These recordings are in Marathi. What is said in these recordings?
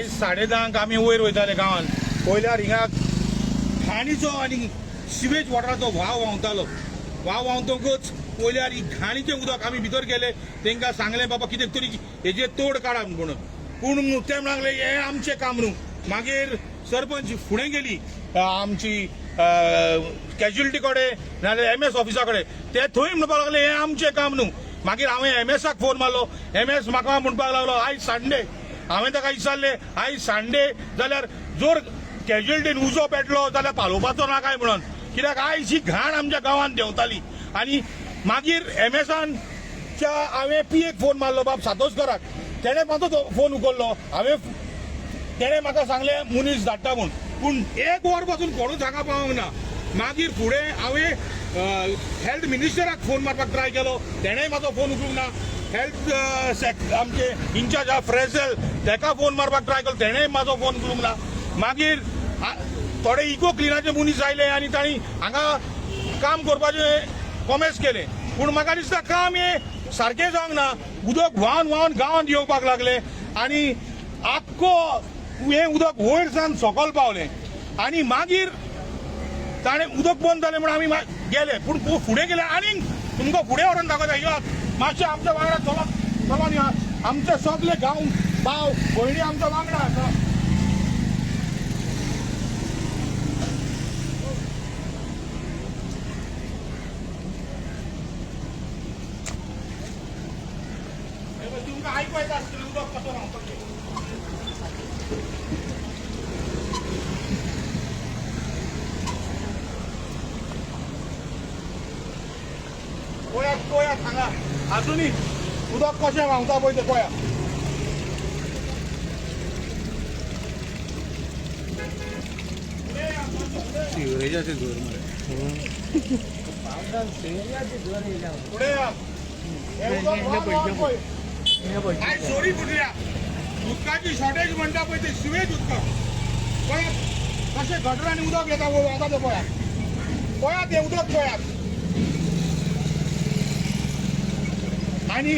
आयज 10:30 आमी वयर वयताले गांवांत. पयल्यार हिंगा घाणीचो आनी सिवेज वॉटराचो व्हाव व्हांवतालो. व्हाव व्हांवतकूच पयल्यार ही घाणीचें उदक आमी भितर गेले. तांकां सांगलें बाबा कितें तरी हेजेर तोड काडा म्हणून. पूण ते म्हणले हें आमचें काम न्हू. मागीर सरपंच फुडें गेली आमची कॅज्युअलिटी कडेन नाजाल्यार MS ऑफिसा कडेन. ते थंय म्हणपाक लागले हें आमचें काम न्हू. मागीर हांवें MSक फोन मारलो. MS म्हाका म्हणपाक लागलो आयज संडे. हांवें ताका विचारलें आयज संडे जाल्यार जर कॅज्युअलिटीन उजो पेटलो जाल्यार पालोवपाचो ना काय म्हणून. कित्याक आयज ही घाण आमच्या गांवांत देंवताली. आनी मागीर MSच्या हांवें PAक फोन मारलो बाब सातोसकराक. तेणें म्हाजो फोन उखल्लो. तेणें म्हाका सांगलें मुनीस धाडटा म्हूण. पूण 1 वर पासून कोणूच हांगा पावूंक ना. मागीर फुडें हांवें हेल्थ मिनिस्टराक फोन मारपाक ट्राय केलो. तेणेंय म्हाजो फोन उखलूंक ना. हेल्थ आमचे इंचार्ज आहा फ्रेझेल ताका फोन मारपाक ट्राय केलो. तेणेंय म्हाजो फोन उखलूंक ना. मागीर थोडे इको क्लिनाचे मनीस आयले आनी तांणी हांगा काम करपाचें कॉमेस केलें. पूण म्हाका दिसता काम हें सारकें जावंक ना. उदक व्हांवन व्हांवन गांवांत येवपाक लागलें आनी आख्खो हें उदक वयर सावन सकयल पावलें. आनी मागीर ताणें उदक बंद जालें म्हणून आमी गेले. पूण फुडें गेले आनीक तुमकां फुडें व्हरून दाखयता. यो मातशें आमच्या वांगडा चलोन या. आमचे सगळे गांव भाव भयणी आमच्या वांगडा आसा. तुमकां आयकूं येता आसतलें उदक कसो व्हांवता तें. पळयात हांगा आजुनी उदक कशें व्हांवता पळय तें पळयात. सिवरेजाचे जोर फुडें या. हें उदक व्हांवन पळय. आयज सोरी फुटल्या. उदकाची शॉर्टेज म्हणटा पळय ते सिवेज उदक. पळयात कशें गटरांनी उदक येता व्हांवता तें पळयात. पळयात हें उदक पळयात. आनी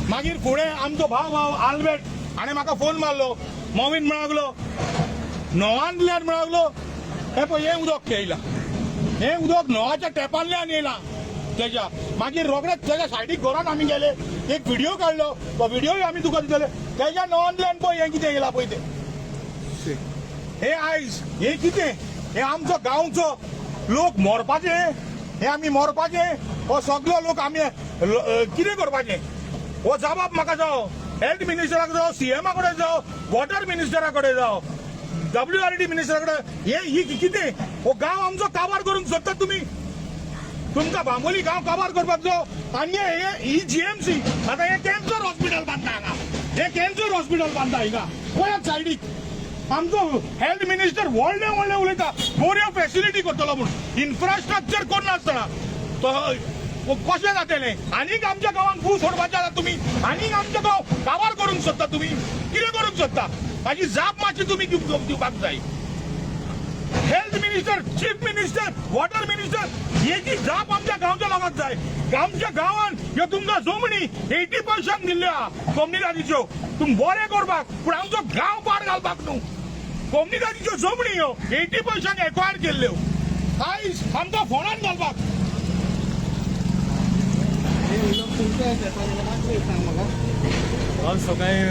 मागीर फुडें आमचो भाव आल्बर्ट हाणें म्हाका फोन मारलो. मोवीन म्हणून लागलो न्होवांतल्यान म्हणून लागलो हें पळय हें उदक येयलां. हें उदक न्होवाच्या टॅपांतल्यान येयलां तेज्या. मागीर रोखडेच तेज्या सायडीक घरांत आमी गेले. एक व्हिडिओ काडलो. तो व्हिडिओय आमी तुका दितले. तेज्या न्होवांतल्यान पळय हें कितें येयलां पळय तें. हें आयज हें कितें हें आमचो गांवचो लोक मरपाचे. हें आमी मरपाचे. हो सगळो लोक आमी कितें करपाचें हो जबाब म्हाका जावो. हेल्थ मिनिस्टराक जावो, CM कडेन जावो, वॉटर मिनिस्टरा कडेन जावो, WRD मिनिस्टरा कडेन. ही कितें हो गांव आमचो काबार करूंक सोदतात तुमी. तुमकां बांबोली गांव काबार करपाक जाय. आनी ही GMC आतां हें कॅन्सर हॉस्पिटल बांदता हांगा. हें कॅन्सर हॉस्पिटल बांदता हिंगा पळयात सायडीक. आमचो हेल्थ मिनिस्टर व्हडले व्हडले उलयता बऱ्यो फॅसिलिटी करतलो म्हणून. इन्फ्रास्ट्रक्चर कोण नासतना तो कशें जातलें. आनीक आमच्या गांवांत भू सोडपाचें आसा तुमी. आनीक आमचो गांव काबार करूंक सोदता तुमी. कितें करूंक सोदता हाची जाप मातशी तुमी दिवपाक जाय. Health minister, chief minister, water minister हेची जाप आमच्या गांवच्या लोकांक जाय. आमच्या गांवांत ह्यो तुमकां जमनी 80% दिल्ल्यो आहा कम्युनिटीच्यो तुमी बरें करपाक. पूण आमचो गांव पाड घालपाक न्हू. कम्युनिटीच्यो जमनी ह्यो 80% एक्वायर केल्ल्यो आयज आमकां फोंडान घालपाक. आज सकाळीं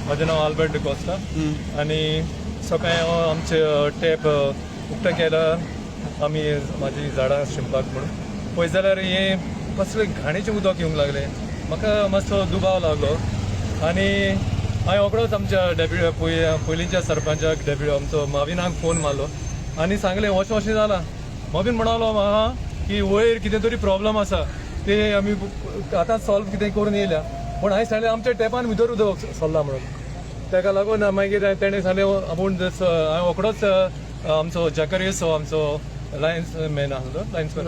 म्हजें नांव आल्बर्ट डिकोस्टा आनी सकाळीं हांव आमचे टॅप उक्तें केल्यार आमी म्हाजी झाडां शिंपपाक म्हणून पळयत जाल्यार हें कसलें घाणीचें उदक येवंक लागलें. म्हाका मातसो दुबाव लागलो आनी हांवें रोखडोच आमच्या पयलींच्या सरपंचाक आमचो माविनाक फोन मारलो आनी सांगलें अशें अशें जालां. माविन म्हणलो म्हाका की वयर कितें तरी प्रॉब्लम आसा ते आमी आतां सॉल्व कितें करून येयल्या. पूण हांवें सांगलें आमच्या टॅपान भितर उदक सरला म्हणून. ताका लागून मागीर तेणें सांगलें आपूण हांवें रोखडोच आमचो जॅकरियस आमचो लायन्स मॅन आसलो लायन्समॅन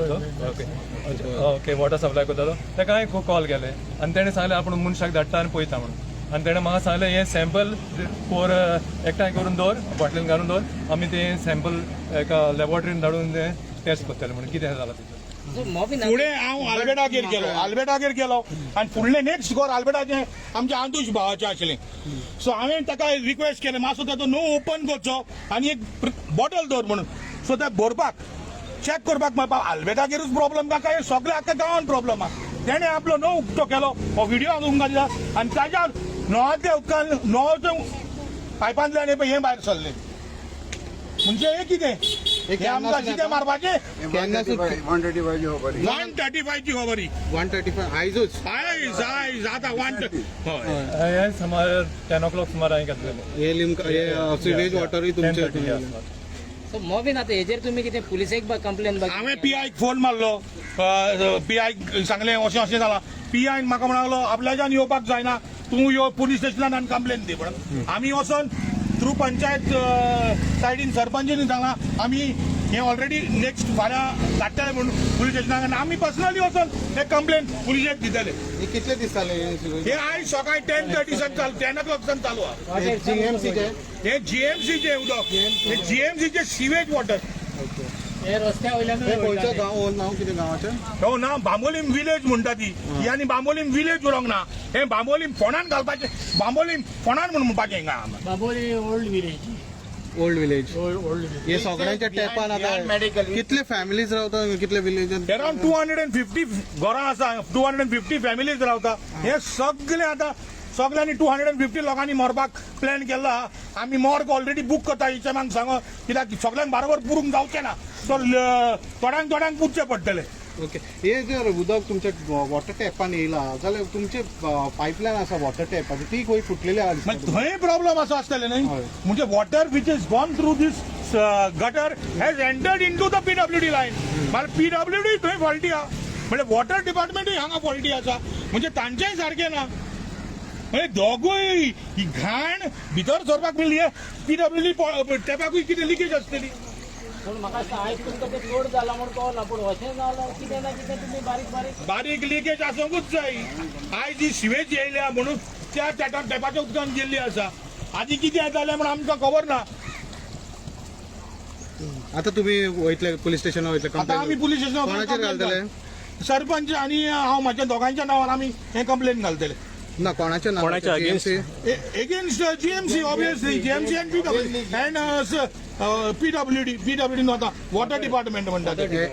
ओके वॉटर सप्लाय करतालो ताका हांवें कॉल केलें आनी तेणें सांगलें आपूण मनशाक धाडटा आनी पळयता म्हणून. आनी तेणें म्हाका सांगलें हें सॅम्पल फोर एकठांय करून दवर बॉटलीन घालून दवर आमी तें सॅम्पल एका लॅबॉरेटरीन धाडून तें टेस्ट करतले म्हणून कितें जालां तें फुडें हांव आल्बर्टागेर गेलो आनी फुडलें नेक्स्ट घर आल्बर्टाचें आमच्या आंतूश भावाचें आशिल्लें सो हांवें ताका रिक्वेस्ट केलें मातसो ताचो नो ओपन करचो आनी एक बॉटल दवर म्हणून सो तें भरपाक चॅक करपाक म्हाका आल्बर्टागेरूच प्रॉब्लम काय काय सगळे आख्या गांवांत प्रॉब्लम आहा तेणें आपलो नो उक्तो केलो हो व्हिडिओ हांव तुमकां दिला आनी ताच्या नोवाच्या उदकान नोवाच्या पायपांतल्यान हें भायर सरलें म्हणजे हे कितें हे आमकां कितें मारपाचें केन्ना सुट्टी 135 ची खबर 135 ची खबर ही 135 आयजूच आयज आतां 130 हय हें सुमार 10 o'clock सुमार हांवें घातलेलें हे लिमका हे सिवेज वॉटरूय तुमचे 10:30 आसपास. सो मोबीन आता हेजेर तुम्ही कितें पुलिसेक कंप्लेन हांवें PIक फोन मारलो PIक सांगलें अशें अशें जालां PIन म्हाका म्हणलो आपल्याच्यान येवपाक जायना तूं यो पुलीस स्टेशनान आनी कंप्लेन दी म्हणून आमी वचोन थ्रू पंचायत सायडीन सरपंचानी सांगलां आमी हें ऑलरेडी नेक्स्ट फाल्यां धाडटले म्हणून पुलीस स्टेशनाक आनी आमी पर्सनली वचोन हे कंप्लेन पुलिशेक दितले हे कितले दीस जाले हे आयज सकाळी 10:30 सान चालू 10 o'clock सान चालू आहा जीएमसीचे हे GMCचे उदक हे GMCचे सिवेज वॉटर हे रस्त्या वयल्यान हे खंयचो गांव नांव कितें गांवाचें हो ना बांबोलीम विलेज म्हणटा ती ही आनी बांबोलीम विलेज उरोंक ना हे बांबोलीम फोंडान घालपाचें बांबोलीम फोंडान म्हणून म्हणपाचें हिंगा Bamboli old village old village old हे सगळ्यांच्या टॅपान आता कितले फॅमिलीज रावता कितले विलेजान अराउंड 250 घरां आसा 250 फॅमिलीज रावता हे सगळे आतां सगळ्यांनी 250 लोकांनी मरपाक प्लॅन केल्लो आहा आमी मॉर्ग ऑलरेडी बूक करता इचमांक सांगो कित्याक सगळ्यांक बरोबर पुरूंक जावचें ना सो थोड्यांक पुरचें पडटलें ओके हे जर उदक तुमच्या वॉटर टॅपान येयला जाल्यार तुमचे पायपलायन आसा वॉटर टॅपाची ती खंय फुटलेली आहा म्हणजे थंय प्रॉब्लम असो आसतलें न्हय हय. म्हणजे water which is gone through this gutter has entered into the PWD line मागीर PWD थंय फॉल्टी आहा म्हणजे वॉटर डिपार्टमेंटूय हांगा फॉल्टी आसा म्हणजे तांचेय सारकें ना म्हणजे दोगूय ही घाण भितर सरपाक मिळली PWD टॅपाकूय कितें लिकेज आसतली पूण म्हाका दिसता आयज तुमकां तें चड जाला म्हूण कळना पूण अशें जाल्यार कितें ना कितें तुमी बारीक बारीक बारीक लिकेज आसूंकूच जाय आयज जी सिवेज येयल्या म्हणून त्या टॅपाच्या उदकान गेल्ली आसा आदी कितें येतालें म्हणून आमकां खबर ना आता तुम्ही वयतले पुलीस स्टेशनार वयतले आतां आमी पुलीस कोणाचेर घालतले स्टेशनार सरपंच आनी हांव म्हाज्या दोगांच्या नांवार आमी हें कंप्लेन घालतले ना कोणाचे नाव against GMC obviously GMC and PWD नव्हता वॉटर डिपार्टमेंट म्हणतात हय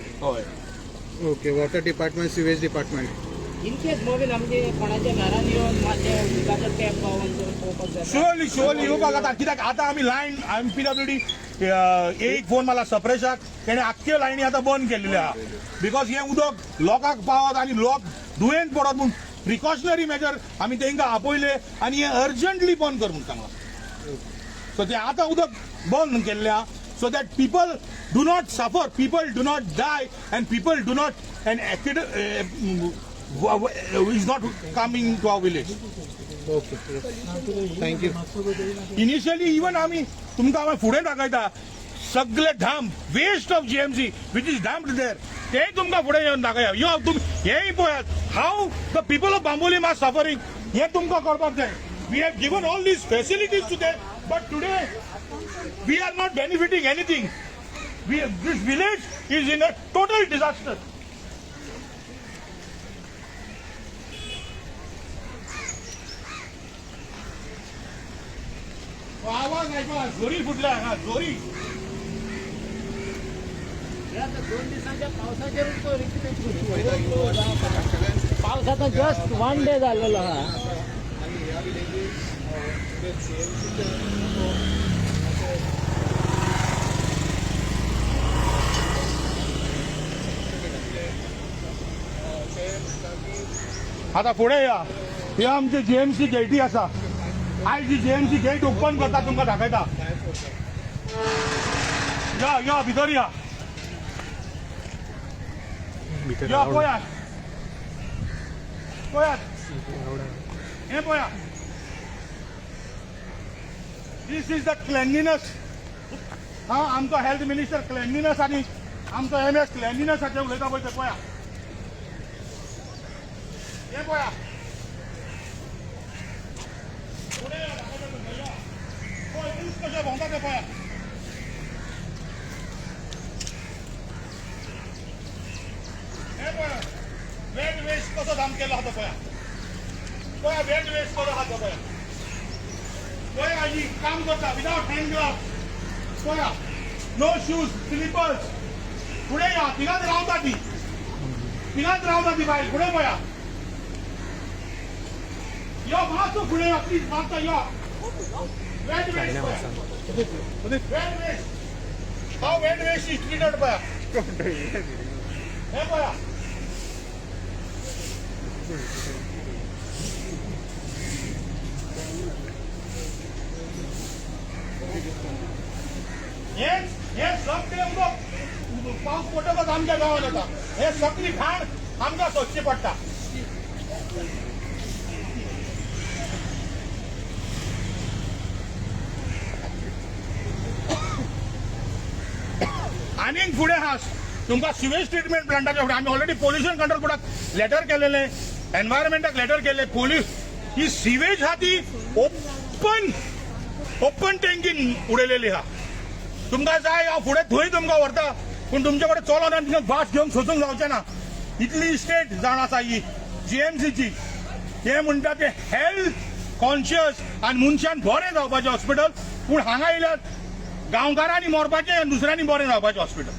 okay water department sewage department in case Mobin आमचे कोणाच्या घरान येवन मातशें उदकाचो टॅप पावोवन जर पळोवपाक जाता शुअरली येवपाक जाता कित्याक आतां आमी लायन PWD एक फोन मारला सप्रेशाक तेणे आख्ख्यो लायनी आतां बंद केल्ल्यो आहा बिकॉज हें उदक लोकांक पावत आनी लोक दुयेंत पडत म्हूण प्रिकॉशनरी मेजर आमी तांकां आपयले आनी हें अर्जंटली बंद कर म्हूण सांगलां सो तें आतां उदक बंद केल्लें आहा so that people do not suffer people do not die and people do not an is not coming to our village okay thank you initially even आमी तुमकां हांवें फुडें दाखयता सगळे धाम west of GMC which is dammed there तेय तुमकां फुडें येवन दाखया यो हेय पळयात हाव the people of Bambolim are suffering हें तुमकां कळपाक जाय we have given all these facilities to them but today we are not benefiting anything this village is in a total disaster आवाज ऐका जोरी फुटल्या हांगा जोरी आता 2 दिवसांच्या पावसाचेरूच तो पावसाचा जस्ट 1 डे झालेलो हा आता पुढे या हे आमचे GMC गेटी आसा आयज जी GMC गेट ओपन करता तुमकां दाखयता या या भितर या या पळयात पळयात हे पळया दिस इज द क्लेनलीनेस हा आमचो हेल्थ मिनिस्टर क्लेनलीनेस आनी आमचो MS क्लेनलीनेसाचेर उलयता पळय ते पळया हे पळया फुडें या, पळय दीस कशे भोंवता ते पळया. हे पळय वेट वेस्ट कसो सामकेलो आहा तो पळया. पळया वेट वेस्ट कसो आहा तो पळया. पळया ही काम करता विदाउट हँड ग्लोव्स. पळया नो शूज स्लिपर्स. फुडें या थिंगाच रावता ती. थिंगाच रावता ती बायल. फुडें पळया. यो मातसो फुडें या प्लीज मातसो यो. वेट वेस्ट पळया. Wet waste. How wet waste is treated पळया. हे पळया. हे सगळे उदक पावस पडटकच आमच्या गांवांत येता. हे सगळी घाण आमकां सोदची पडटा. आनीक फुडें हास तुमकां सिवेज ट्रिटमेंट प्लांटाच्या फुडें आमी ऑलरेडी पोल्युशन कंट्रोल बोर्डाक लेटर केलेले, एनवायरमेंटाक लेटर केले. ही सिवेज हा ती ओपन टँकीन उडयलेली हा. तुमकां जाय हांव फुडें थंय तुमकां व्हरता, पूण तुमचे कडेन चलोन आनी तिका भास घेवन सोसूंक जावचें ना. इतली स्टेट जाण आसा ही जीएमसीची. हे म्हणटा ते हेल्थ कॉन्शियस आनी मनशान बरें जावपाचें हॉस्पिटल, पूण हांगा येयल्यार गांवकारांनी मरपाचें आनी दुसऱ्यांनी बरें जावपाचें हॉस्पिटल.